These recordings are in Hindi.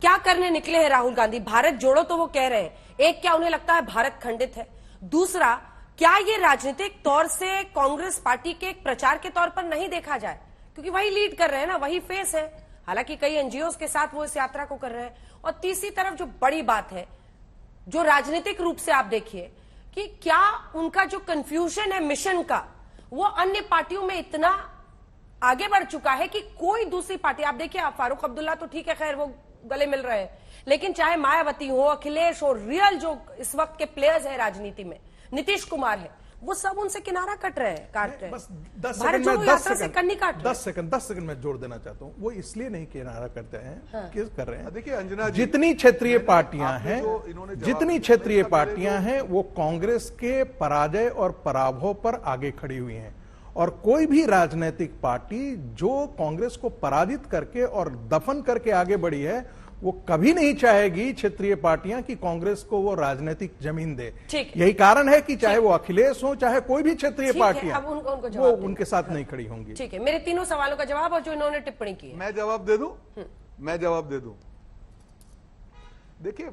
क्या करने निकले हैं राहुल गांधी? भारत जोड़ो तो वो कह रहे हैं, एक क्या उन्हें लगता है भारत खंडित है? दूसरा, क्या ये राजनीतिक तौर से कांग्रेस पार्टी के एक प्रचार के तौर पर नहीं देखा जाए, क्योंकि वही लीड कर रहे हैं ना, वही फेस है, हालांकि कई एनजीओ के साथ वो इस यात्रा को कर रहे हैं। और तीसरी तरफ जो बड़ी बात है, जो राजनीतिक रूप से आप देखिए कि क्या उनका जो कंफ्यूजन है मिशन का, वो अन्य पार्टियों में इतना आगे बढ़ चुका है कि कोई दूसरी पार्टी, आप देखिए, आप फारूक अब्दुल्ला तो ठीक है, खैर वो गले मिल रहे हैं, लेकिन चाहे मायावती हो, अखिलेश हो, रियल जो इस वक्त के प्लेयर्स हैं राजनीति में, नीतीश कुमार है, वो सब उनसे किनारा काट रहे हैं, काट रहे हैं। बस 10 भारत जोड़ो यात्रा से कन्नी काट रहे हैं। 10 सेकंड में जोड़ देना चाहता हूं, वो इसलिए नहीं किनारा करते हैं, हाँ। किस कर रहे हैं? देखिए अंजना, जितनी क्षेत्रीय पार्टियां हैं वो कांग्रेस के पराजय और पराभव पर आगे खड़ी हुई हैं, और कोई भी राजनीतिक पार्टी जो कांग्रेस को पराजित करके और दफन करके आगे बढ़ी है, वो कभी नहीं चाहेगी क्षेत्रीय पार्टियां कि कांग्रेस को वो राजनीतिक जमीन दे। यही कारण है कि चाहे वो अखिलेश हो, चाहे कोई भी क्षेत्रीय पार्टियां, वो उनके साथ नहीं खड़ी होंगी। ठीक है, मेरे तीनों सवालों का जवाब और जो इन्होंने टिप्पणी की है, मैं जवाब दे दूं। मैं जवाब दे दूं। देखिए,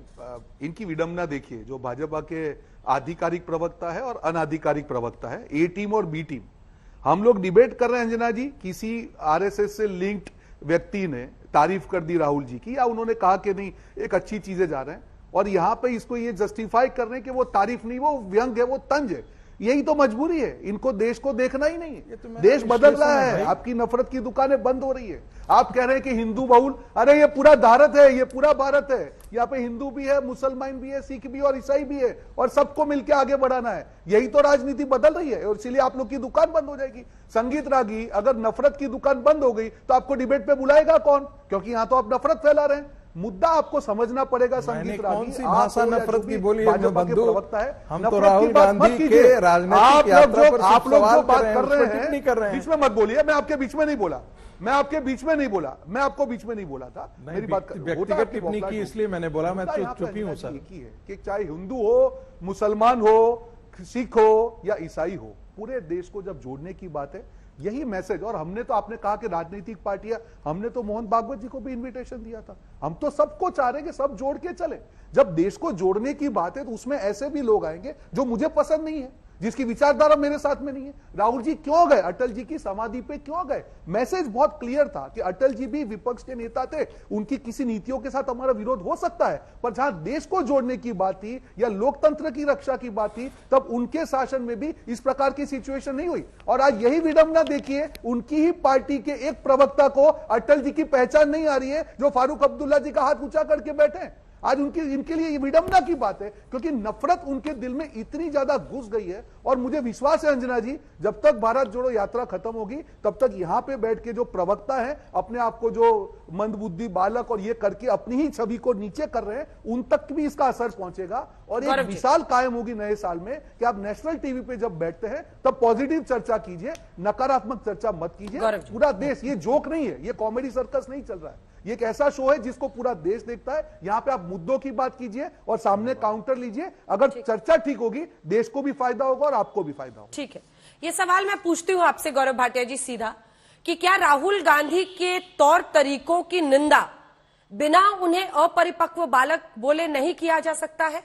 इनकी विडंबना देखिए, जो भाजपा के आधिकारिक प्रवक्ता है और अनाधिकारिक प्रवक्ता है, ए टीम और बी टीम, हम लोग डिबेट कर रहे हैं अंजना जी, किसी आरएसएस से लिंक्ड व्यक्ति ने तारीफ कर दी राहुल जी की, या उन्होंने कहा कि नहीं एक अच्छी चीजें जा रहे हैं, और यहां पे इसको ये जस्टिफाई कर रहे हैं कि वो तारीफ नहीं, वो व्यंग है, वो तंज है। यही तो मजबूरी है, इनको देश को देखना ही नहीं है। देश बदल रहा है, आपकी नफरत की दुकानें बंद हो रही है। आप कह रहे हैं कि हिंदू बहुल, अरे ये पूरा भारत है, ये पूरा भारत है, यहाँ पे हिंदू भी है, मुसलमान भी है, सिख भी और ईसाई भी है, और सबको मिलकर आगे बढ़ाना है। यही तो राजनीति बदल रही है, और इसीलिए आप लोग की दुकान बंद हो जाएगी। संगीत रागी, अगर नफरत की दुकान बंद हो गई तो आपको डिबेट पे बुलाएगा कौन? क्योंकि यहां तो आप नफरत फैला रहे हैं। मुद्दा आपको समझना पड़ेगा। संगीत रागी, कौन सी भाषा नफरत की बोली है? प्रवक्ता है, हम तो राहुल गांधी के राजनीतिक यात्रा पर आप लोग जो बात कर रहे हैं, बीच में मत बोलिए। मैं आपके बीच में नहीं बोला, मैं आपके बीच में नहीं बोला, मैं आपको बीच में नहीं बोला था। मेरी बात व्यक्तिगत टिप्पणी की, इसलिए मैंने बोला, मैं चुप ही हूं सर। कि चाहे हिंदू हो, मुसलमान हो, सिख हो या ईसाई हो, पूरे देश को जब जोड़ने की बात है, यही मैसेज। और हमने तो, आपने कहा कि राजनीतिक पार्टियां, हमने तो मोहन भागवत जी को भी इनविटेशन दिया था। हम तो सबको चाह रहे हैं कि सब जोड़ के चले। जब देश को जोड़ने की बात है तो उसमें ऐसे भी लोग आएंगे जो मुझे पसंद नहीं है, जिसकी विचारधारा मेरे साथ में नहीं है। राहुल जी क्यों गए? अटल जी की समाधि पे क्यों गए? मैसेज बहुत क्लियर था कि अटल जी भी विपक्ष के नेता थे, उनकी किसी नीतियों के साथ हमारा विरोध हो सकता है, पर जहां देश को जोड़ने की बात थी या लोकतंत्र की रक्षा की बात थी, तब उनके शासन में भी इस प्रकार की सिचुएशन नहीं हुई। और आज यही विडंबना देखिए, उनकी ही पार्टी के एक प्रवक्ता को अटल जी की पहचान नहीं आ रही है, जो फारूक अब्दुल्ला जी का हाथ ऊंचा करके बैठे हैं। आज इनके लिए ये विडंबना की बात है, क्योंकि नफरत उनके दिल में इतनी ज्यादा घुस गई है। और मुझे विश्वास है अंजना जी, जब तक भारत जोड़ो यात्रा खत्म होगी, तब तक यहां पे बैठ के जो प्रवक्ता है, अपने आप को जो मंदबुद्धि बालक और ये करके अपनी ही छवि को नीचे कर रहे हैं, उन तक भी इसका असर पहुंचेगा। और एक मिसाल कायम होगी नए साल में कि आप नेशनल टीवी पे जब बैठते हैं तब पॉजिटिव चर्चा कीजिए, नकारात्मक चर्चा मत कीजिए। पूरा देश, ये जोक नहीं है, ये कॉमेडी सर्कस नहीं चल रहा है, ये एक ऐसा शो है जिसको पूरा देश देखता है। यहां पे आप मुद्दों की बात कीजिए और सामने काउंटर लीजिए। अगर चर्चा ठीक होगी, देश को भी फायदा होगा और आपको भी फायदा होगा। ठीक है, ये सवाल मैं पूछती हूं आपसे गौरव भाटिया जी सीधा, कि क्या राहुल गांधी के तौर तरीकों की निंदा बिना उन्हें अपरिपक्व बालक बोले नहीं किया जा सकता है?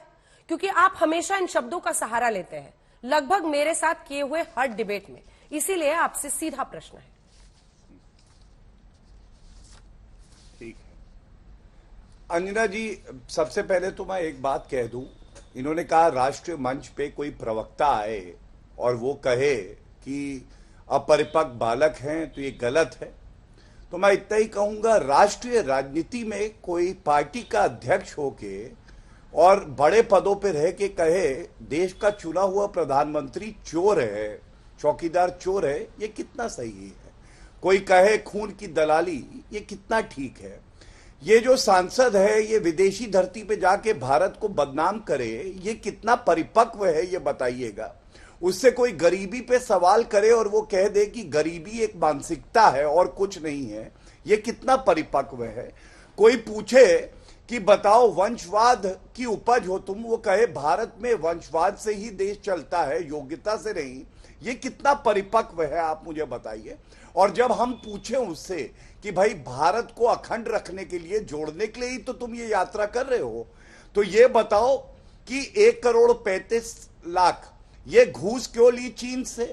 क्योंकि आप हमेशा इन शब्दों का सहारा लेते हैं, लगभग मेरे साथ किए हुए हर डिबेट में, इसीलिए आपसे सीधा प्रश्न है। अंजना जी, सबसे पहले तो मैं एक बात कह दूं, इन्होंने कहा राष्ट्रीय मंच पे कोई प्रवक्ता आए और वो कहे कि अपरिपक्व बालक हैं, तो ये गलत है। तो मैं इतना ही कहूंगा, राष्ट्रीय राजनीति में कोई पार्टी का अध्यक्ष होके और बड़े पदों पे रह के कहे देश का चुना हुआ प्रधानमंत्री चोर है, चौकीदार चोर है, ये कितना सही है? कोई कहे खून की दलाली, ये कितना ठीक है? ये जो सांसद है, ये विदेशी धरती पे जाके भारत को बदनाम करे, ये कितना परिपक्व है, ये बताइएगा। उससे कोई गरीबी पे सवाल करे और वो कह दे कि गरीबी एक मानसिकता है और कुछ नहीं है, ये कितना परिपक्व है। कोई पूछे कि बताओ वंशवाद की उपज हो तुम, वो कहे भारत में वंशवाद से ही देश चलता है, योग्यता से नहीं, ये कितना परिपक्व है, आप मुझे बताइए। और जब हम पूछे उससे कि भाई भारत को अखंड रखने के लिए, जोड़ने के लिए ही तो तुम ये यात्रा कर रहे हो, तो ये बताओ कि 1,35,00,000 ये घूस क्यों ली चीन से?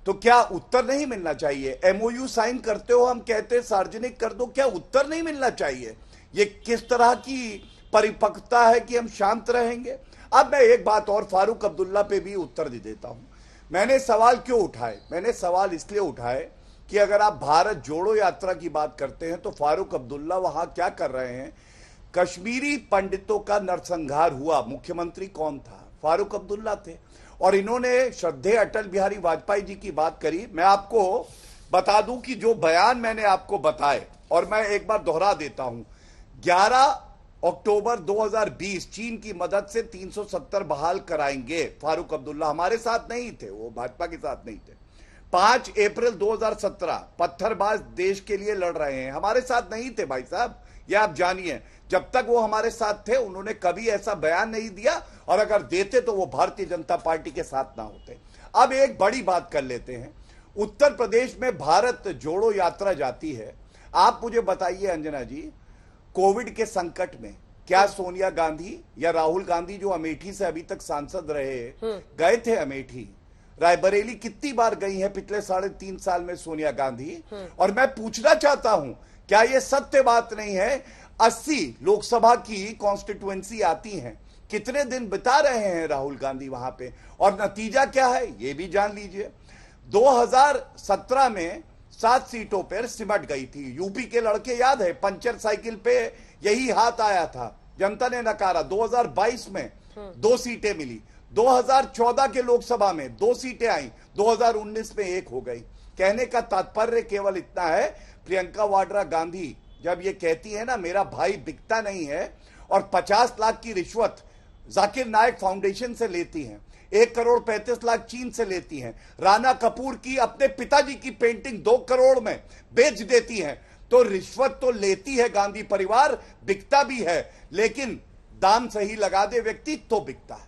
तो क्या उत्तर नहीं मिलना चाहिए? एमओयू साइन करते हो, हम कहते हैं सार्वजनिक कर दो, क्या उत्तर नहीं मिलना चाहिए? ये किस तरह की परिपक्वता है कि हम शांत रहेंगे? अब मैं एक बात और फारूक अब्दुल्ला पे भी उत्तर दे देता हूं। मैंने सवाल क्यों उठाए? मैंने सवाल इसलिए उठाए कि अगर आप भारत जोड़ो यात्रा की बात करते हैं तो फारूक अब्दुल्ला वहां क्या कर रहे हैं? कश्मीरी पंडितों का नरसंहार हुआ, मुख्यमंत्री कौन था? फारूक अब्दुल्ला थे। और इन्होंने श्रद्धेय अटल बिहारी वाजपेयी जी की बात करी। मैं आपको बता दूं कि जो बयान मैंने आपको बताए, और मैं एक बार दोहरा देता हूं, 11 अक्टूबर 2020 चीन की मदद से 370 बहाल कराएंगे। फारूक अब्दुल्ला हमारे साथ नहीं थे, वो भाजपा के साथ नहीं थे। 5 अप्रैल 2017 पत्थरबाज देश के लिए लड़ रहे हैं, हमारे साथ नहीं थे भाई साहब, ये आप जानिए। जब तक वो हमारे साथ थे उन्होंने कभी ऐसा बयान नहीं दिया, और अगर देते तो वो भारतीय जनता पार्टी के साथ ना होते। अब एक बड़ी बात कर लेते हैं, उत्तर प्रदेश में भारत जोड़ो यात्रा जाती है। आप मुझे बताइए अंजना जी, कोविड के संकट में क्या सोनिया गांधी या राहुल गांधी, जो अमेठी से अभी तक सांसद रहे, गए थे अमेठी? रायबरेली कितनी बार गई है पिछले 3.5 साल में सोनिया गांधी? और मैं पूछना चाहता हूं, क्या यह सत्य बात नहीं है? 80 लोकसभा की कॉन्स्टिट्युएंसी आती हैं, कितने दिन बिता रहे हैं राहुल गांधी वहां पे, और नतीजा क्या है ये भी जान लीजिए। 2017 में 7 सीटों पर सिमट गई थी। यूपी के लड़के याद है, पंचर साइकिल पे यही हाथ आया था, जनता ने नकारा। 2022 में 2 सीटें मिली, 2014 के लोकसभा में 2 सीटें आई, 2019 में 1 हो गई। कहने का तात्पर्य केवल इतना है, प्रियंका वाड्रा गांधी जब ये कहती है ना मेरा भाई बिकता नहीं है, और 50 लाख की रिश्वत जाकिर नायक फाउंडेशन से लेती हैं, 1,35,00,000 चीन से लेती हैं, राणा कपूर की अपने पिताजी की पेंटिंग 2 करोड़ में बेच देती हैं, तो रिश्वत तो लेती है गांधी परिवार, बिकता भी है, लेकिन दाम सही लगा दे व्यक्ति तो बिकता है।